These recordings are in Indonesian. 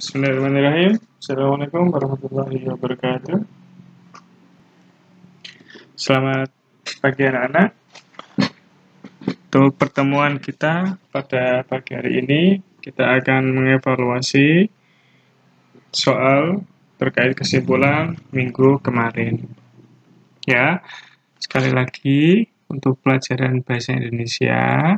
Bismillahirrahmanirrahim. Assalamualaikum warahmatullahi wabarakatuh. Selamat pagi anak-anak. Untuk pertemuan kita pada pagi hari ini, kita akan mengevaluasi soal terkait kesimpulan minggu kemarin. Ya, sekali lagi untuk pelajaran bahasa Indonesia,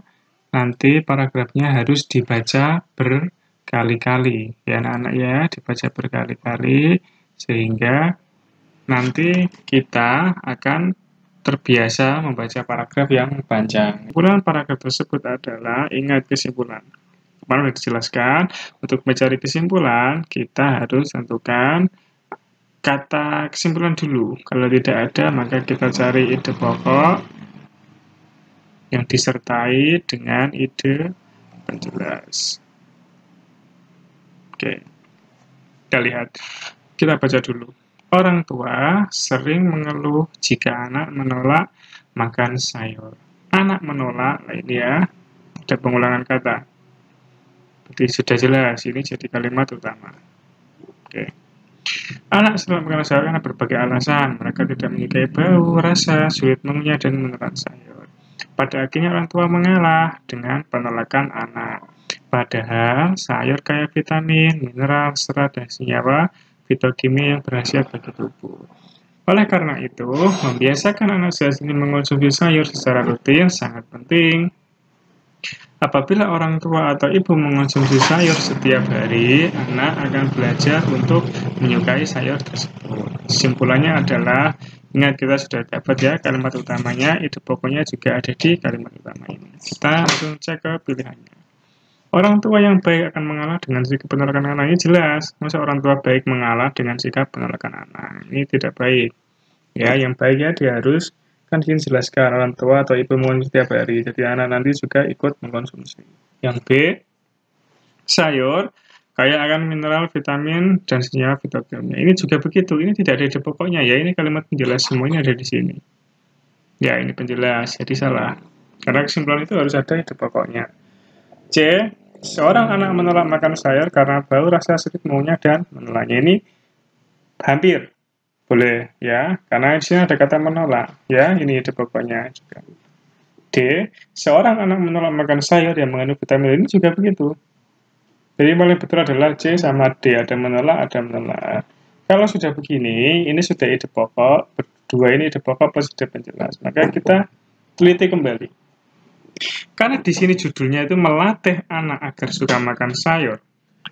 nanti paragrafnya harus dibaca berkali-kali. Ya anak-anak ya, dibaca berkali-kali sehingga nanti kita akan terbiasa membaca paragraf yang panjang. Kesimpulan paragraf tersebut adalah, ingat kesimpulan. Kemarin sudah dijelaskan, untuk mencari kesimpulan, kita harus tentukan kata kesimpulan dulu. Kalau tidak ada, maka kita cari ide pokok yang disertai dengan ide penjelas. Oke, kita lihat. Kita baca dulu. Orang tua sering mengeluh jika anak menolak makan sayur. Anak menolak, nah ini ya, ada pengulangan kata. Berarti sudah jelas, ini jadi kalimat utama. Oke. Anak selalu makan sayur karena berbagai alasan. Mereka tidak menyukai bau, rasa, sulit mengunyah, dan menelan sayur. Pada akhirnya orang tua mengalah dengan penolakan anak. Padahal sayur kaya vitamin, mineral, serat, dan senyawa fitokimia yang berkhasiat bagi tubuh. Oleh karena itu, membiasakan anak saat ini mengonsumsi sayur secara rutin sangat penting. Apabila orang tua atau ibu mengonsumsi sayur setiap hari, anak akan belajar untuk menyukai sayur tersebut. Kesimpulannya adalah, ingat kita sudah dapat ya kalimat utamanya, ide pokoknya juga ada di kalimat utama ini. Kita langsung cek ke pilihannya. Orang tua yang baik akan mengalah dengan sikap penolakan anak, ini jelas. Masa orang tua baik mengalah dengan sikap penolakan anak? Ini tidak baik. Ya, yang baik ya dia harus, kan di sini jelaskan orang tua atau ibu mengonsumsi setiap hari. Jadi anak nanti juga ikut mengkonsumsi. Yang B, sayur kaya akan mineral, vitamin, dan senyawa fitokimia. Ini juga begitu. Ini tidak ada ide pokoknya ya. Ini kalimat penjelas semuanya ada di sini. Ya, ini penjelas. Jadi salah. Karena kesimpulan itu harus ada ide pokoknya. C, seorang anak menolak makan sayur karena bau, rasa, sulit mengunyah, dan menelannya. Ini hampir boleh ya, karena di sini ada kata menolak ya. Ini ide pokoknya juga. D, seorang anak menolak makan sayur yang mengandung vitamin. Ini juga begitu. Jadi paling betul adalah C sama D, ada menolak, ada menolak. Kalau sudah begini, ini sudah ide pokok, berdua ini ide pokok plus ide penjelas. Maka kita teliti kembali. Karena di sini judulnya itu melatih anak agar suka makan sayur.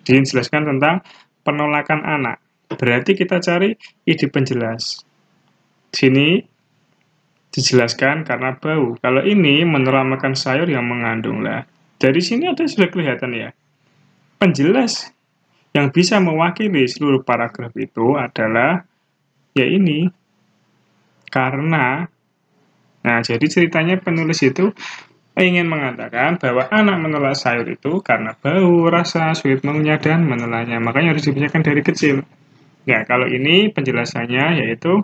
Dijelaskan tentang penolakan anak. Berarti kita cari ide penjelas. Sini dijelaskan karena bau. Kalau ini menolak makan sayur yang mengandung lah. Dari sini ada sudah kelihatan ya. Penjelas yang bisa mewakili seluruh paragraf itu adalah ya ini. Karena, nah jadi ceritanya penulis itu ingin mengatakan bahwa anak menolak sayur itu karena bau, rasa, sulit mengunyah, dan menelannya. Makanya harus dibiasakan dari kecil. Ya, kalau ini penjelasannya yaitu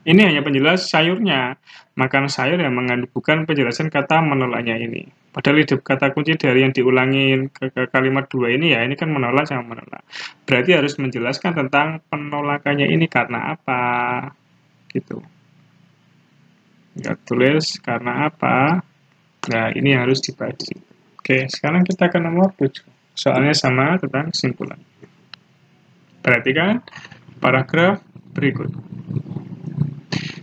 ini hanya penjelas sayurnya. Makan sayur yang mengandung, bukan penjelasan kata menolaknya ini. Padahal ide kata kunci dari yang diulangin ke kalimat 2 ini ya, ini kan menolak sama menolak. Berarti harus menjelaskan tentang penolakannya ini karena apa. Gitu. Ya, tulis karena apa. Nah, ini harus dibagi. Oke, sekarang kita ke nomor 7. Soalnya sama tentang kesimpulan. Perhatikan paragraf berikut.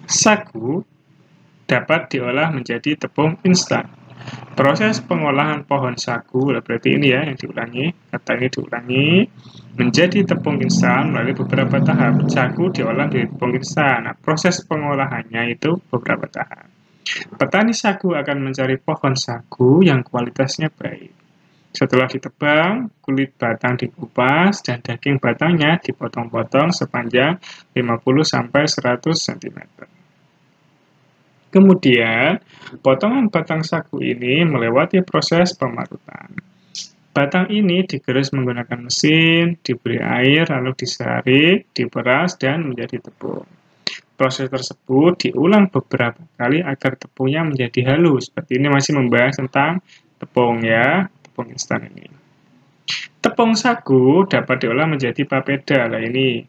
Sagu dapat diolah menjadi tepung instan. Proses pengolahan pohon sagu, berarti ini ya yang diulangi, kata ini diulangi, menjadi tepung instan melalui beberapa tahap. Sagu diolah menjadi tepung instan. Nah, proses pengolahannya itu beberapa tahap. Petani sagu akan mencari pohon sagu yang kualitasnya baik. Setelah ditebang, kulit batang dikupas dan daging batangnya dipotong-potong sepanjang 50-100 cm. Kemudian, potongan batang sagu ini melewati proses pemarutan. Batang ini digerus menggunakan mesin, diberi air, lalu disaring, diperas, dan menjadi tepung. Proses tersebut diulang beberapa kali agar tepungnya menjadi halus. Seperti ini masih membahas tentang tepung ya, tepung instan ini. Tepung sagu dapat diolah menjadi papeda. Nah, ini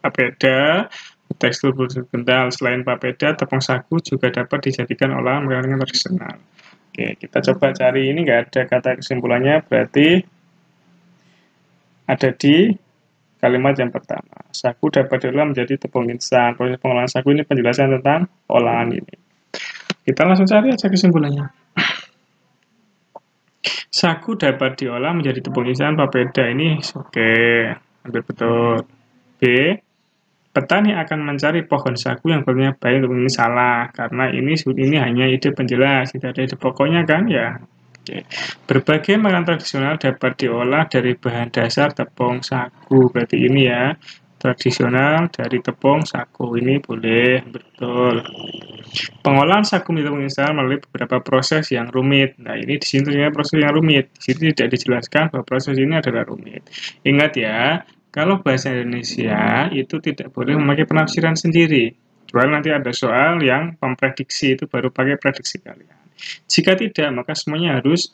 papeda tekstur kental. Selain papeda, tepung sagu juga dapat dijadikan olahan makanan tradisional. Oke, kita coba cari. Ini nggak ada kata kesimpulannya, berarti ada di kalimat yang pertama. Sagu dapat diolah menjadi tepung instan. Proses pengolahan sagu ini penjelasan tentang olahan ini. Kita langsung cari aja kesimpulannya. Sagu dapat diolah menjadi tepung instan papeda. Ini oke, hampir betul. B. Petani akan mencari pohon sagu yang bentuknya baik. Untuk ini salah, karena ini hanya ide penjelas, tidak ada ide pokoknya kan ya. Oke. Berbagai makanan tradisional dapat diolah dari bahan dasar tepung sagu. Berarti ini ya, tradisional dari tepung sagu. Ini boleh, betul. Pengolahan sagu menjadi tepung instan melalui beberapa proses yang rumit. Nah, ini di sini ternyata proses yang rumit. Di sini tidak dijelaskan bahwa proses ini adalah rumit. Ingat ya, kalau bahasa Indonesia itu tidak boleh memakai penafsiran sendiri. Kecuali nanti ada soal yang memprediksi, itu baru pakai prediksi kalian. Jika tidak, maka semuanya harus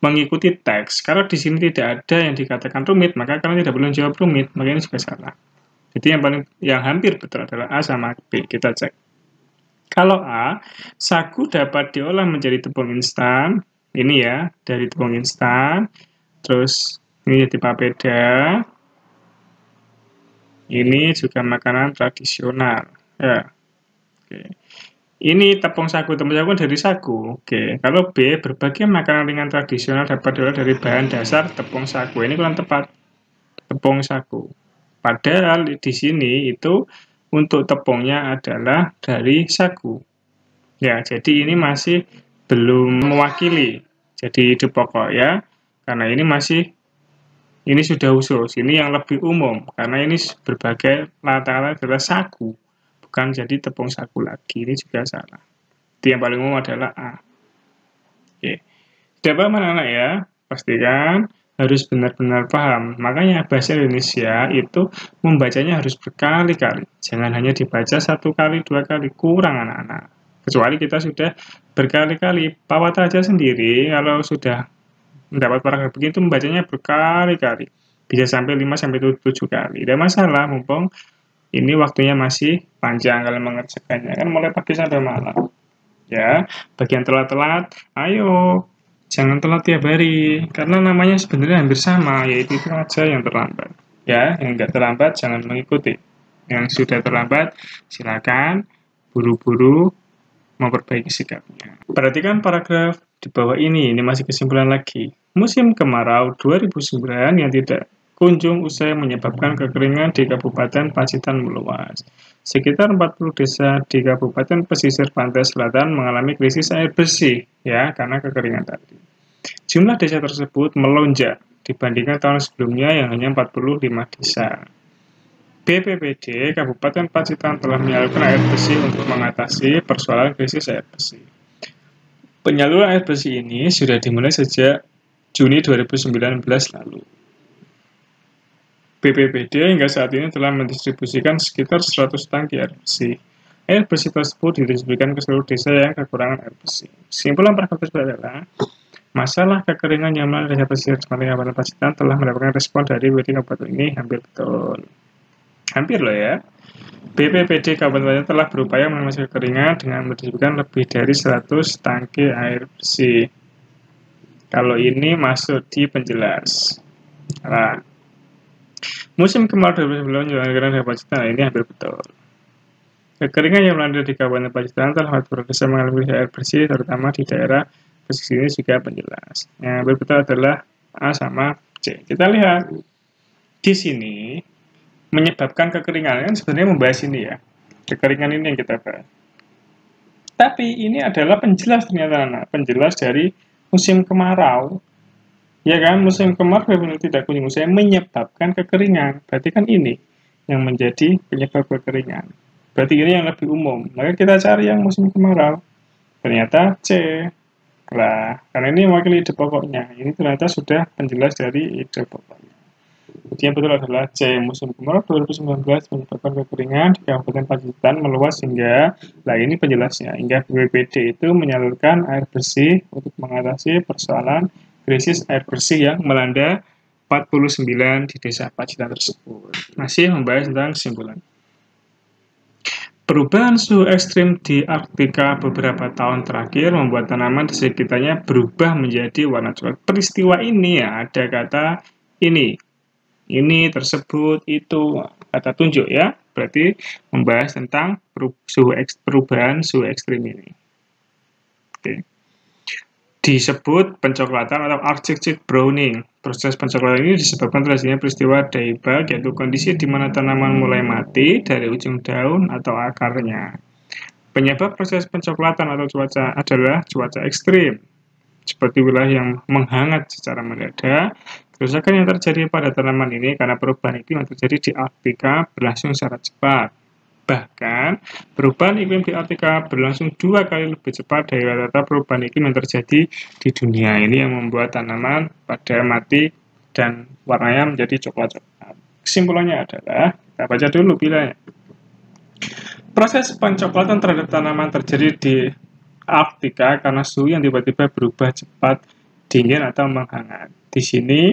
mengikuti teks. Kalau di sini tidak ada yang dikatakan rumit, maka kalian tidak boleh jawab rumit. Maka ini juga salah. Jadi yang hampir betul adalah A sama B. Kita cek. Kalau A, sagu dapat diolah menjadi tepung instan. Ini ya, dari tepung instan. Terus ini jadi papeda. Ini juga makanan tradisional. Ya. Oke. Ini tepung sagu dari sagu. Oke. Kalau B, berbagai makanan ringan tradisional dapat diolah dari bahan dasar tepung sagu. Ini kurang tepat. Tepung sagu. Padahal di sini itu untuk tepungnya adalah dari sagu. Ya, jadi ini masih belum mewakili. Jadi ide pokok ya. Karena ini sudah khusus, ini yang lebih umum, karena ini berbagai latar adalah sagu, bukan jadi tepung sagu lagi, ini juga salah. Jadi yang paling umum adalah A. Oke. Sudah paham anak-anak ya? Pastikan harus benar-benar paham. Makanya bahasa Indonesia itu membacanya harus berkali-kali. Jangan hanya dibaca 1 kali, 2 kali, kurang anak-anak. Kecuali kita sudah berkali-kali. Pak Wata aja sendiri, kalau sudah mendapat paragraf begitu membacanya berkali-kali, bisa sampai 5-7 kali. Tidak masalah, mumpung ini waktunya masih panjang kalian mengerjakannya, kan mulai pagi sampai malam. Ya, bagian telat-telat, ayo jangan telat tiap hari, karena namanya sebenarnya hampir sama, yaitu itu aja yang terlambat. Ya, yang nggak terlambat jangan mengikuti. Yang sudah terlambat silakan buru-buru memperbaiki sikapnya. Perhatikan paragraf di bawah ini masih kesimpulan lagi. Musim kemarau 2009 yang tidak kunjung usai menyebabkan kekeringan di Kabupaten Pacitan meluas. Sekitar 40 desa di Kabupaten Pesisir Pantai Selatan mengalami krisis air bersih, ya, karena kekeringan tadi. Jumlah desa tersebut melonjak dibandingkan tahun sebelumnya yang hanya 45 desa. BPBD Kabupaten Pacitan telah menyalurkan air bersih untuk mengatasi persoalan krisis air bersih. Penyaluran air bersih ini sudah dimulai sejak Juni 2019 lalu. BPBD hingga saat ini telah mendistribusikan sekitar 100 tangki air bersih. Air bersih tersebut didistribusikan ke seluruh desa yang kekurangan air bersih. Kesimpulan paragraf tersebut adalah masalah kekeringan yang melanda desa pesisir Kabupaten Pacitan telah mendapatkan respon dari BPBD Kabupaten ini hampir betul. Hampir loh ya. BPBD Kabupaten telah berupaya mengatasi kekeringan dengan mendistribusikan lebih dari 100 tangki air bersih. Kalau ini masuk di penjelas. Nah, musim kemarau 2009 juga Pacitan, ini hampir betul. Kekeringan yang melanda di Kabupaten Pacitan telah bergeser mengalami air bersih, terutama di daerah pesisir ini juga penjelas. Yang hampir betul adalah A sama C. Kita lihat di sini menyebabkan kekeringan, kan sebenarnya membahas ini ya, kekeringan ini yang kita bahas. Tapi ini adalah penjelas ternyata anak, penjelas dari musim kemarau, ya kan, musim kemarau benar tidak kunjung usai menyebabkan kekeringan, berarti kan ini yang menjadi penyebab kekeringan, berarti ini yang lebih umum, maka kita cari yang musim kemarau, ternyata C. Lah, karena ini mewakili ide pokoknya, ini ternyata sudah penjelas dari ide pokoknya. Jadi yang betul adalah C. Musim kemarau 2019 menyebabkan kekeringan di Kabupaten Pacitan meluas hingga, nah ini penjelasnya, hingga BPBD itu menyalurkan air bersih untuk mengatasi persoalan krisis air bersih yang melanda 49 di desa Pacitan tersebut. Masih membahas tentang kesimpulan. Perubahan suhu ekstrim di Arktika beberapa tahun terakhir membuat tanaman di sekitarnya berubah menjadi warna coklat. Peristiwa ini ya, ada kata ini tersebut, itu, kata tunjuk ya. Berarti membahas tentang perubahan suhu ekstrim ini. Oke. Disebut pencoklatan atau arctic browning. Proses pencoklatan ini disebabkan terjadinya peristiwa dieback, yaitu kondisi di mana tanaman mulai mati dari ujung daun atau akarnya. Penyebab proses pencoklatan atau cuaca adalah cuaca ekstrim, seperti wilayah yang menghangat secara mendadak. Kerusakan yang terjadi pada tanaman ini karena perubahan iklim yang terjadi di Arktika berlangsung secara cepat. Bahkan, perubahan iklim di Arktika berlangsung 2 kali lebih cepat dari rata-rata perubahan iklim yang terjadi di dunia. Ini yang membuat tanaman pada mati dan warnanya menjadi coklat-coklat. Kesimpulannya adalah, kita baca dulu bilangnya. Proses pencoklatan terhadap tanaman terjadi di Arktika karena suhu yang tiba-tiba berubah cepat, dingin atau menghangat. Di sini,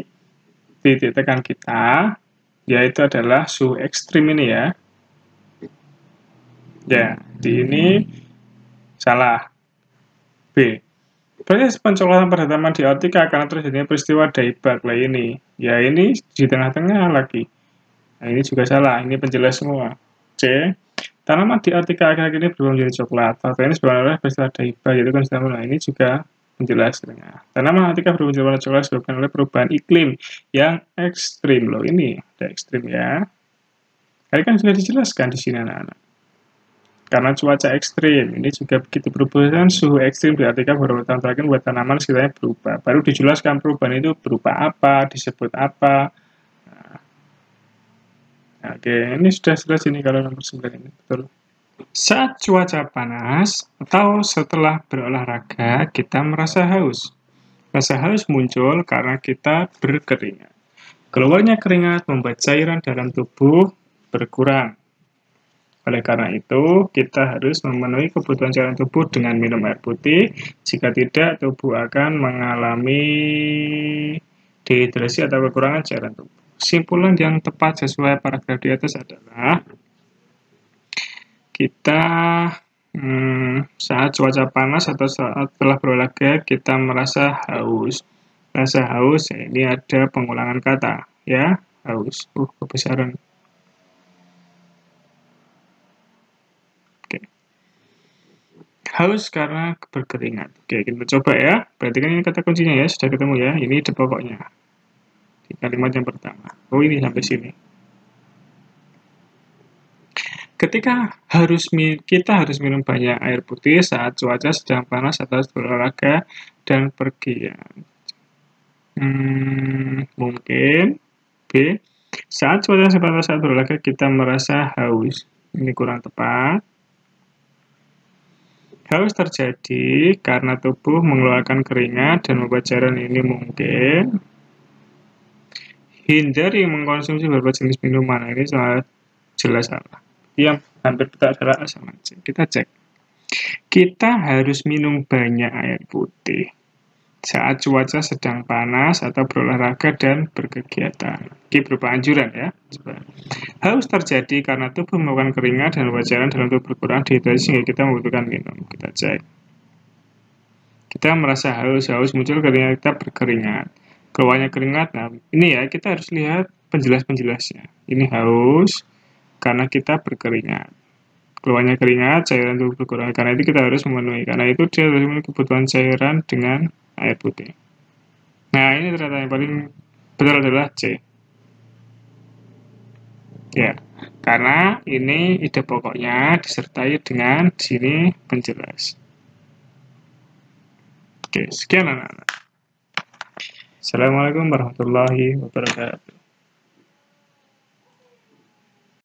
titik tekan kita, yaitu adalah suhu ekstrim ini ya. Ya, di ini salah. B. Proses pencoklatan pada tanaman di Arktika karena terjadinya peristiwa dieback lah ini. Ya, ini di tengah-tengah lagi. Nah, ini juga salah. Ini penjelas semua. C. Tanaman di Arktika akhir-akhir ini berubah menjadi coklat. Fakta ini sebabkan oleh peristiwa dieback, yaitu kondisi tanaman. Nah, ini juga penjelas tengah. Tanaman Arktika berubah menjadi warna coklat disebabkan oleh perubahan iklim yang ekstrim. Loh, ini ada ekstrim ya. Tadi kan sudah dijelaskan di sini anak-anak. Karena cuaca ekstrim, ini juga begitu perubahan suhu ekstrim di Arktika beberapa tahun terakhir buat tanaman sekitarnya berubah. Baru dijelaskan perubahan itu berupa apa, disebut apa. Nah, oke, ini sudah jelas ini kalau nomor 9 ini, betul. Saat cuaca panas atau setelah berolahraga, kita merasa haus. Rasa haus muncul karena kita berkeringat. Keluarnya keringat membuat cairan dalam tubuh berkurang. Oleh karena itu, kita harus memenuhi kebutuhan cairan tubuh dengan minum air putih. Jika tidak, tubuh akan mengalami dehidrasi atau kekurangan cairan tubuh. Kesimpulan yang tepat sesuai paragraf di atas adalah kita saat cuaca panas atau saat telah berolahraga kita merasa haus. Rasa haus, ini ada pengulangan kata ya, haus. Kebesaran. Haus karena berkeringat. Oke, kita coba ya. Berarti kan ini kata kuncinya ya, sudah ketemu ya. Ini ide pokoknya. Di kalimat yang pertama. Oh, ini sampai sini. Ketika kita harus minum banyak air putih saat cuaca sedang panas atau berolahraga dan pergi. Mungkin. B. Saat cuaca panas saat berolahraga kita merasa haus. Ini kurang tepat. Haus terjadi karena tubuh mengeluarkan keringat dan membuat cairan ini mungkin. Hindari mengkonsumsi beberapa jenis minuman. Ini jelas salah. Yang hampir betul adalah A sama C. Kita cek. Kita harus minum banyak air putih saat cuaca sedang panas atau berolahraga dan berkegiatan. Ini berupa anjuran ya. Haus terjadi karena tubuh melakukan keringat dan membuat cairan dalam tubuh berkurang dehidrasi sehingga kita membutuhkan minum. Kita cek. Kita merasa haus muncul ketika kita berkeringat. Keluarnya keringat, nah ini ya kita harus lihat penjelas-penjelasnya. Ini haus karena kita berkeringat. Keluarnya keringat, cairan tubuh berkurang. Karena itu kita harus memenuhi. Karena itu dia harus memenuhi kebutuhan cairan dengan air putih. Nah, ini ternyata yang paling betul adalah C. Ya, karena ini ide pokoknya disertai dengan di sini penjelas. Oke, sekian anak-anak. Assalamualaikum warahmatullahi wabarakatuh.